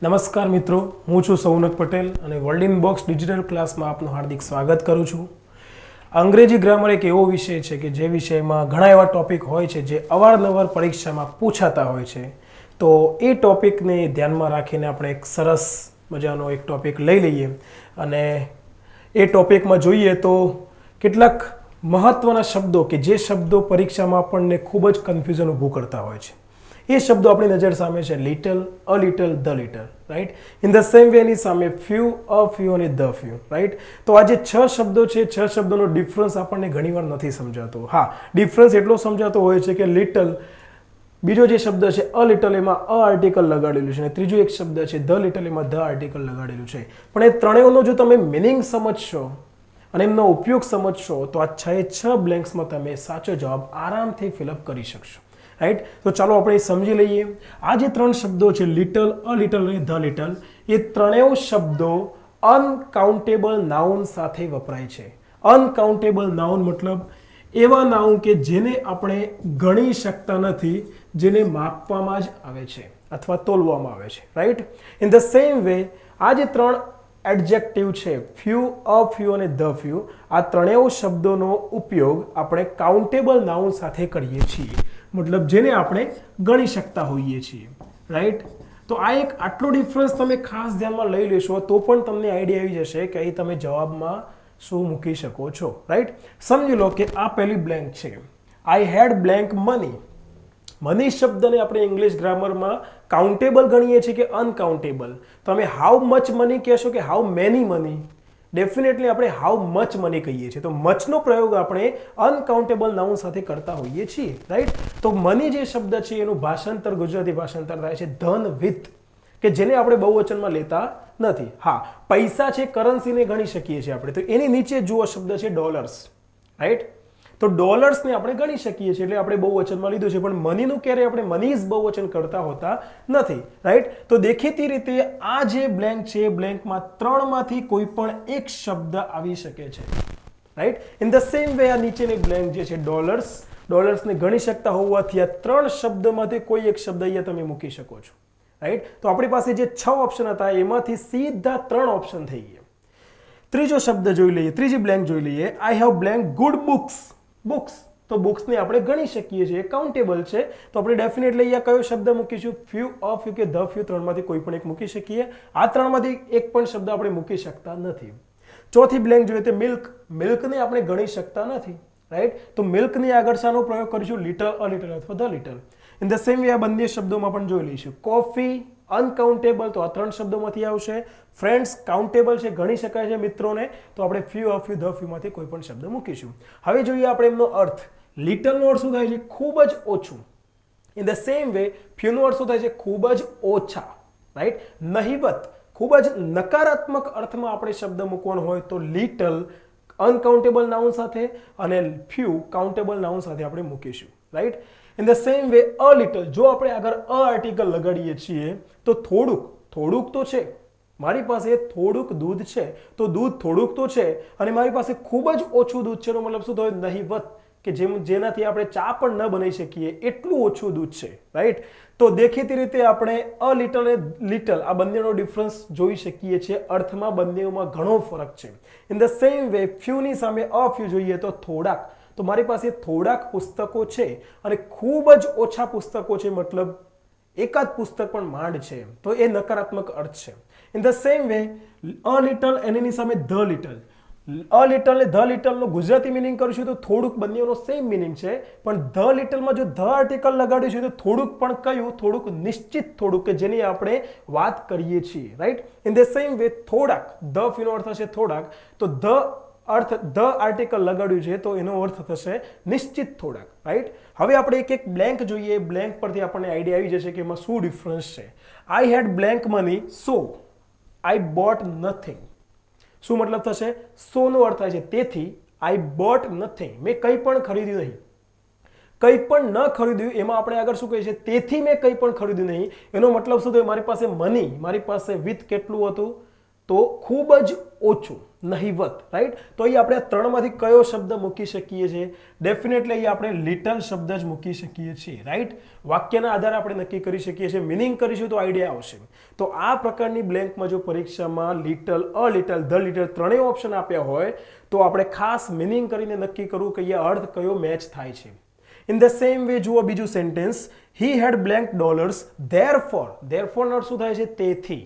નમસ્કાર મિત્રો, હું છું સૌનક પટેલ અને વર્લ્ડ ઇન બોક્સ ડિજિટલ ક્લાસમાં આપનું હાર્દિક સ્વાગત કરું છું. અંગ્રેજી ગ્રામર એક એવો વિષય છે કે જે વિષયમાં ઘણા એવા ટોપિક હોય છે જે અવારનવાર પરીક્ષામાં પૂછાતા હોય છે. તો એ ટોપિકને ધ્યાનમાં રાખીને આપણે એક સરસ મજાનો એક ટોપિક લઈ લઈએ અને એ ટોપિકમાં જોઈએ તો કેટલાક મહત્ત્વના શબ્દો કે જે શબ્દો પરીક્ષામાં આપણને ખૂબ જ કન્ફ્યુઝન ઊભું કરતા હોય છે. એ શબ્દો આપણી નજર સામે છે little, a little, the little, right. In the same way એની સામે ફ્યુ, અ ફ્યુ અને ધ ફ્યુ, રાઈટ. તો આ જે 6 શબ્દો છે, 6 શબ્દોનો ડિફરન્સ આપણને ઘણીવાર નથી સમજાતો. હા, ડિફરન્સ એટલો સમજાતો હોય છે કે લિટલ, બીજો જે શબ્દ છે અ લિટલ, એમાં અ આર્ટિકલ લગાડેલું છે અને ત્રીજો એક શબ્દ છે ધ લિટલ, એમાં ધ આર્ટિકલ લગાડેલું છે. પણ એ ત્રણેયનો જો તમે મિનિંગ સમજશો અને એમનો ઉપયોગ સમજશો તો આ 6 બ્લેન્ક્સમાં તમે સાચો જવાબ આરામથી ફિલઅપ કરી શકશો, રાઈટ. તો ચાલો આપણે સમજી લઈએ. આ જે 3 શબ્દો છે લિટલ, અ લિટલ અને ધ લિટલ, એ ત્રણેય શબ્દો અનકાઉન્ટેબલ નાઉન સાથે વપરાય છે. અનકાઉન્ટેબલ નાઉન મતલબ એવા નાઉન કે જેને આપણે ગણી શકતા નથી, જેને માપવામાં જ આવે છે અથવા તોલવામાં આવે છે, right. In the same way આ જે 3 એડજેક્ટિવ છે ફ્યુ, અ ફ્યુ અને ધ ફ્યુ, આ ત્રણેય શબ્દોનો ઉપયોગ આપણે કાઉન્ટેબલ નાઉન સાથે કરીએ છીએ, મતલબ જેને આપણે ગણી શકતા હોઈએ છીએ, રાઈટ. તો આ એક આટલો ડિફરન્સ તમે ખાસ ધ્યાનમાં લઈ લેશો તો પણ તમને આઈડિયા આવી જશે કે અહીં તમે જવાબમાં શું મૂકી શકો છો, રાઈટ. સમજી લો કે આ પહેલી બ્લેન્ક છે, I had blank money. Money શબ્દને આપણે ઇંગ્લિશ ગ્રામરમાં કાઉન્ટેબલ ગણીએ છીએ કે અનકાઉન્ટેબલ? તમે હાઉ મચ મની કહેશો કે હાઉ મેની મની? ડેફિનેટલી આપણે હાઉ મચ મની કહીએ છીએ. તો મચનો પ્રયોગ આપણે અનકાઉન્ટેબલ નાઉન સાથે કરતા હોઈએ છીએ, રાઈટ. તો મની જે શબ્દ છે એનું ભાષાંતર, ગુજરાતી ભાષાંતર થાય છે ધન વિથ, કે જેને આપણે બહુવચનમાં લેતા નથી. હા, પૈસા છે, કરન્સીને ગણી શકીએ છીએ આપણે. તો એની નીચે જુઓ શબ્દ છે ડોલર્સ, રાઈટ. તો ડોલર્સને આપણે ગણી શકીએ છીએ એટલે આપણે બહુવચનમાં લીધું છે, પણ મનીનું ક્યારે આપણે મનીઝ બહુવચન કરતા હોતા નથી, રાઈટ. તો દેખીતી રીતે આ જે બ્લેન્ક છે એ બ્લેન્કમાં 3માંથી કોઈ પણ એક શબ્દ આવી શકે છે, right. In the same way આ નીચેની બ્લેન્ક જે છે ડોલર્સ, ડોલર્સને ગણી શકતા હોવાથી આ 3 શબ્દમાંથી કોઈ એક શબ્દ અહીંયા તમે મૂકી શકો છો, રાઈટ. તો આપણી પાસે જે 6 ઓપ્શન હતા એમાંથી સીધા 3 ઓપ્શન થઈ ગયા. ત્રીજો શબ્દ જોઈ લઈએ, ત્રીજી બ્લેન્ક જોઈ લઈએ, I have blank good books. Books, તો બુક્સને આપણે ગણી શકીએ છીએ, કાઉન્ટેબલ છે. તો આપણે ડેફિનેટલી અહીંયા કયો શબ્દ મૂકીશું? ફ્યુ, અ ફ્યુ કે ધ ફ્યુ, 3માંથી કોઈ પણ એક મૂકી શકીએ. આ 3માંથી એક પણ શબ્દ આપણે મૂકી શકતા નથી. ચોથી બ્લેન્ક જોઈએ તો મિલ્ક. મિલ્કને આપણે ગણી શકતા નથી, રાઈટ. તો મિલ્કની આગળ શાનો પ્રયોગ કરીશું? લિટલ, અ લિટલ અથવા the little. In the same way આ બંને શબ્દોમાં પણ જોઈ લઈશું. કોફી અનકાઉન્ટેબલ, તો આ 3 શબ્દોમાંથી આવશે. ફ્રેન્ડ્સ કાઉન્ટેબલ છે, ગણી શકાય છે મિત્રોને, તો આપણે ફ્યુ, અ ફ્યુ, ધ ફ્યુમાંથી કોઈ પણ શબ્દ મૂકીશું. હવે જોઈએ આપણે એમનો અર્થ. લિટલનો અર્થ શું થાય છે? ખૂબ જ ઓછું. ઇન ધ સેમ વે ફ્યુનો અર્થ શું થાય છે? ખૂબ જ ઓછા, રાઈટ. નહિવત, ખૂબ જ નકારાત્મક અર્થમાં આપણે શબ્દ મૂકવાનો હોય તો લિટલ અનકાઉન્ટેબલ નાઉન સાથે અને ફ્યુ કાઉન્ટેબલ નાઉન સાથે આપણે મૂકીશું, right. In the same way a little, જો આપણે આગળ અ આર્ટિકલ લગાડીએ છીએ તો થોડુંક તો છે, મારી પાસે થોડુંક દૂધ છે, તો દૂધ થોડુંક તો છે, અને મારી પાસે ખૂબ જ ઓછું દૂધ છે, એનો મતલબ શું થયો? નહિવત, કે જેનાથી આપણે ચા પણ ન બનાવી શકીએ એટલું ઓછું દૂધ છે, રાઈટ. તો દેખીતી રીતે આપણે અ લિટલ અને લિટલ આ બંનેનો ડિફરન્સ જોઈ શકીએ છીએ. અર્થમાં બંનેમાં ઘણો ફરક છે. ઇન ધ સેમ વે ફ્યુની સામે અ ફ્યુ જોઈએ તો થોડાક, તો મારી પાસે થોડાક પુસ્તકો છે અને ખૂબ જ ઓછા પુસ્તકો છે, મતલબ એકાદ પુસ્તક પણ માંડ છે, તો એ નકારાત્મક અર્થ છે. In the same way a little એની સામે ધ લિટલ. અ લિટલ ને ધ લિટલનો ગુજરાતી મિનિંગ કરીશું તો થોડુંક, બંનેનો સેમ મિનિંગ છે, પણ ધ લિટલમાં જો ધ આર્ટિકલ લગાડ્યું છે તો થોડુંક પણ કયું? થોડુંક નિશ્ચિત થોડુંક, કે જેની આપણે વાત કરીએ છીએ, right. In the same way થોડાક, ધ ફ્યુનો અર્થ થશે થોડાક, તો ધ આર્ટિકલ લગાડ્યું છે તો એનો અર્થ થશે નિશ્ચિત થોડાક, રાઈટ. હવે આપણે એક બ્લેન્ક જોઈએ. બ્લેન્ક પરથી આપણને આઈડિયા આવી જશે કે એમાં શું ડિફરન્સ છે. I had blank money, so I bought nothing. શું મતલબ થશે? સોનો અર્થ થાય છે તેથી. આઈ બોટ નથિંગ, મેં કંઈ પણ ખરીદ્યું નહીં. કંઈ પણ ન ખરીદ્યું એમાં આપણે આગળ શું કહીએ છીએ? તેથી મેં કંઈ પણ ખરીદ્યું નહીં. એનો મતલબ શું થયો? મારી પાસે મની, મારી પાસે વિથ કેટલું હતું? તો ખૂબ જ ઓછું, નહિવત, રાઈટ. તો અહીં આપણે ત્રણમાંથી કયો શબ્દ મૂકી શકીએ છીએ? ડેફિનેટલી અહીં આપણે લિટલ શબ્દ જ મૂકી શકીએ છીએ, રાઈટ. વાક્યના આધારે આપણે નક્કી કરી શકીએ છીએ, મિનિંગ કરીશું તો આઈડિયા આવશે. તો આ પ્રકારની બ્લેન્કમાં જો પરીક્ષામાં little, a little, the little ત્રણેય ઓપ્શન આપ્યા હોય તો આપણે ખાસ મિનિંગ કરીને નક્કી કરવું કે અહીંયા અર્થ કયો મેચ થાય છે. ઇન ધ સેમ વે જુઓ બીજું સેન્ટેન્સ, હી હેડ બ્લેન્ક ડોલર્સ ધેરફોર નો શું થાય છે? તેથી.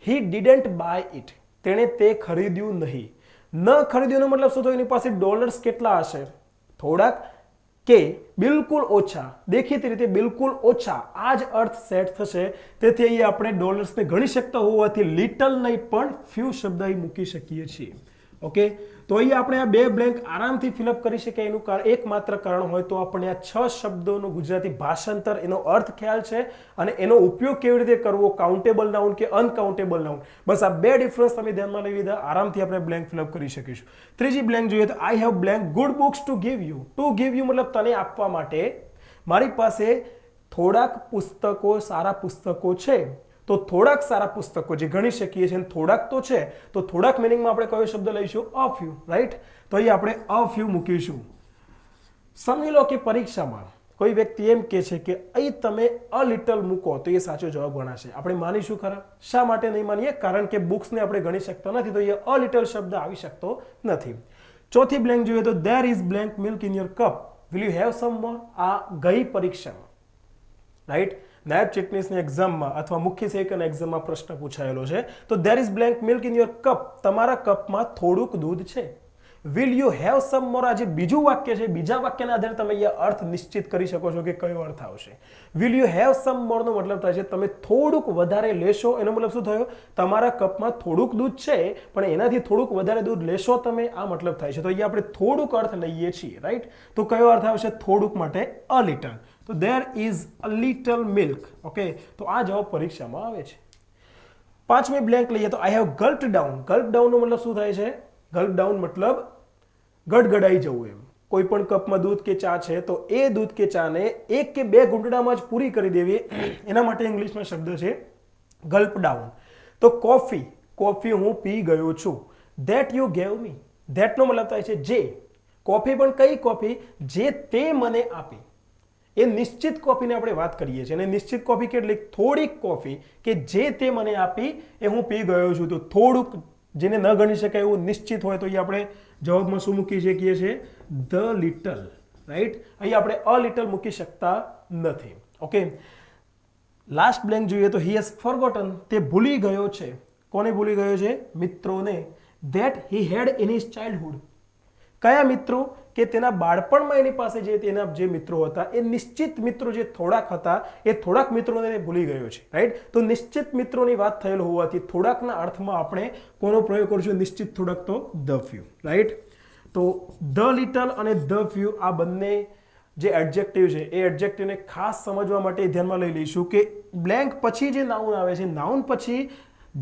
હી ડિડન્ટ બાય ઇટ, તેણે તે ખરીદ્યું નહીં. ન ખરીદ્યુંનો મતલબ શું થયો? એની પાસે ડોલર્સ કેટલા હશે? થોડાક કે બિલકુલ ઓછા? દેખીતી રીતે બિલકુલ ઓછા. આ જ અર્થ સેટ થશે. તેથી અહીં આપણે ડોલર્સને ગણી શકતા હોવાથી લિટલ નહીં પણ ફ્યુ શબ્દ અહીં મૂકી શકીએ છીએ. ઓકે, તો અહીં આપણે આ બે બ્લેન્ક આરામથી ફિલઅપ કરી શકીએ. એનું એકમાત્ર કારણ હોય તો આપણે આ 6 શબ્દોનું ગુજરાતી ભાષાંતર, એનો અર્થ ખ્યાલ છે અને એનો ઉપયોગ કેવી રીતે કરવો, કાઉન્ટેબલ નાઉન કે અનકાઉન્ટેબલ નાઉન, બસ આ બે ડિફરન્સ તમે ધ્યાનમાં લઈ લીધા, આરામથી આપણે બ્લેન્ક ફિલઅપ કરી શકીશું. ત્રીજી બ્લેન્ક જોઈએ તો I have blank good books to give you. To give you મતલબ તને આપવા માટે. મારી પાસે થોડાક પુસ્તકો, સારા પુસ્તકો છે. તો થોડાક સારા પુસ્તકો જે ગણી શકીએ છીએ, થોડાક તો છે, તો થોડાક મિનિંગમાં આપણે કયો શબ્દ લઈશું? A few, right. તો અહીં આપણે અ ફ્યુ મૂકીશું. સમજી લો કે પરીક્ષામાં કોઈ વ્યક્તિ એમ કહે છે કે અહીં તમે અ લિટલ મૂકો તો એ સાચો જવાબ ગણાશે. આપણે માનીશું ખરા? શા માટે નહીં માનીએ? કારણ કે બુક્સને આપણે ગણી શકતા નથી, તો એ અ લિટલ શબ્દ આવી શકતો નથી. ચોથી બ્લેન્ક જોઈએ તો there is blank milk in your cup, will you have some more. આ ગઈ પરીક્ષામાં, રાઈટ, નાયબ ચીટનીસની એક્ઝામમાં અથવા મુખ્ય સહાયકના એક્ઝામમાં પ્રશ્ન પૂછાયેલો છે. તો there is blank milk in your cup, તમારા કપમાં થોડુંક દૂધ છે. Will you have some more, આ જે બીજું વાક્ય છે, બીજા વાક્યના આધારે તમે અહીંયા અર્થ નિશ્ચિત કરી શકો છો કે કયો અર્થ આવશે. વિલ યુ હેવ સમ મોર નો મતલબ થાય છે તમે થોડુંક વધારે લેશો. એનો મતલબ શું થયો? તમારા કપમાં થોડુંક દૂધ છે પણ એનાથી થોડુંક વધારે દૂધ લેશો તમે, આ મતલબ થાય છે. તો અહીંયા આપણે થોડુંક અર્થ લઈએ છીએ, રાઈટ. તો કયો અર્થ આવશે થોડુંક માટે? A little. તો there is a little milk. Okay, તો આ જવાબ પરીક્ષામાં આવે છે. પાંચમી બ્લેન્ક લઈએ તો I have gulped down. Gulp down નો મતલબ શું થાય છે? ગલ્પ ડાઉન મતલબ ગડગડાઈ જવું એમ. કોઈ પણ કપમાં દૂધ કે ચા છે તો એ દૂધ કે ચાને 1 કે 2 ઘૂંટડામાં જ પૂરી કરી દેવી, એના માટે ઇંગ્લિશમાં શબ્દ છે ગલ્પ ડાઉન. તો કોફી હું પી ગયો છું. That you gave me. That નો મતલબ થાય છે જે. કોફી પણ કઈ કોફી? જે તે મને આપી. એ નિશ્ચિત કોફીને આપણે વાત કરીએ છીએ અને નિશ્ચિત કોફી કેટલી? થોડીક કોફી કે જે તે મને આપી એ હું પી ગયો છું. તો થોડુંક જેને ન ગણી શકાય એવું નિશ્ચિત હોય તો એ આપણે જવાબમાં શું મૂકી શકીએ છીએ? The little, right. અહીં આપણે અ લિટલ મૂકી શકતા નથી. ઓકે, લાસ્ટ બ્લેન્ક જોઈએ તો હી હેઝ ફોરગોટન, તે ભૂલી ગયો છે. કોને ભૂલી ગયો છે? મિત્રોને. That he had in his childhood. કયા મિત્રો? કે તેના બાળપણમાં એની પાસે જે તેના જે મિત્રો હતા એ નિશ્ચિત મિત્રો જે થોડાક હતા એ થોડાક મિત્રોને ભૂલી ગયો છે, રાઈટ. તો નિશ્ચિત મિત્રોની વાત થયેલ હોવાથી થોડાકના અર્થમાં આપણે કોનો પ્રયોગ કરશું? નિશ્ચિત થોડાક, તો ધ ફ્યુ, રાઈટ. તો ધ લિટલ અને ધ ફ્યુ આ બંને જે એડજેક્ટિવ છે એ એડજેક્ટિવને ખાસ સમજવા માટે ધ્યાનમાં લઈ લઈશું કે બ્લેન્ક પછી જે નાઉન આવે છે, નાઉન પછી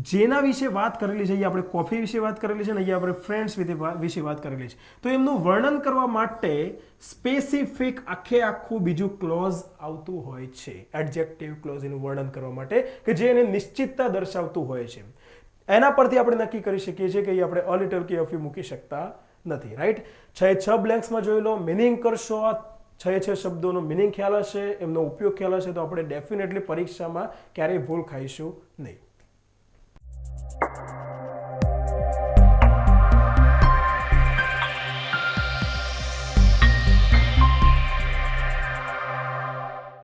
જેના વિશે વાત કરેલી છે, અહીંયા આપણે કોફી વિશે વાત કરેલી છે અને અહીંયા આપણે ફ્રેન્ડ્સ વિશે વાત કરેલી છે. તો એમનું વર્ણન કરવા માટે સ્પેસિફિક આખું બીજું ક્લોઝ આવતું હોય છે, એડજેક્ટિવ ક્લોઝ એનું વર્ણન કરવા માટે, કે જે એને નિશ્ચિતતા દર્શાવતું હોય છે. એના પરથી આપણે નક્કી કરી શકીએ છીએ કે આપણે અ લિટલ કે અ ફ્યુ મૂકી શકતા નથી, રાઈટ. 6 બ્લેન્ક્સમાં જોઈ લો, મિનિંગ કરશો. આ 6 શબ્દોનો મિનિંગ ખ્યાલ હશે, એમનો ઉપયોગ ખ્યાલ હશે તો આપણે ડેફિનેટલી પરીક્ષામાં ક્યારેય ભૂલ ખાઈશું નહીં.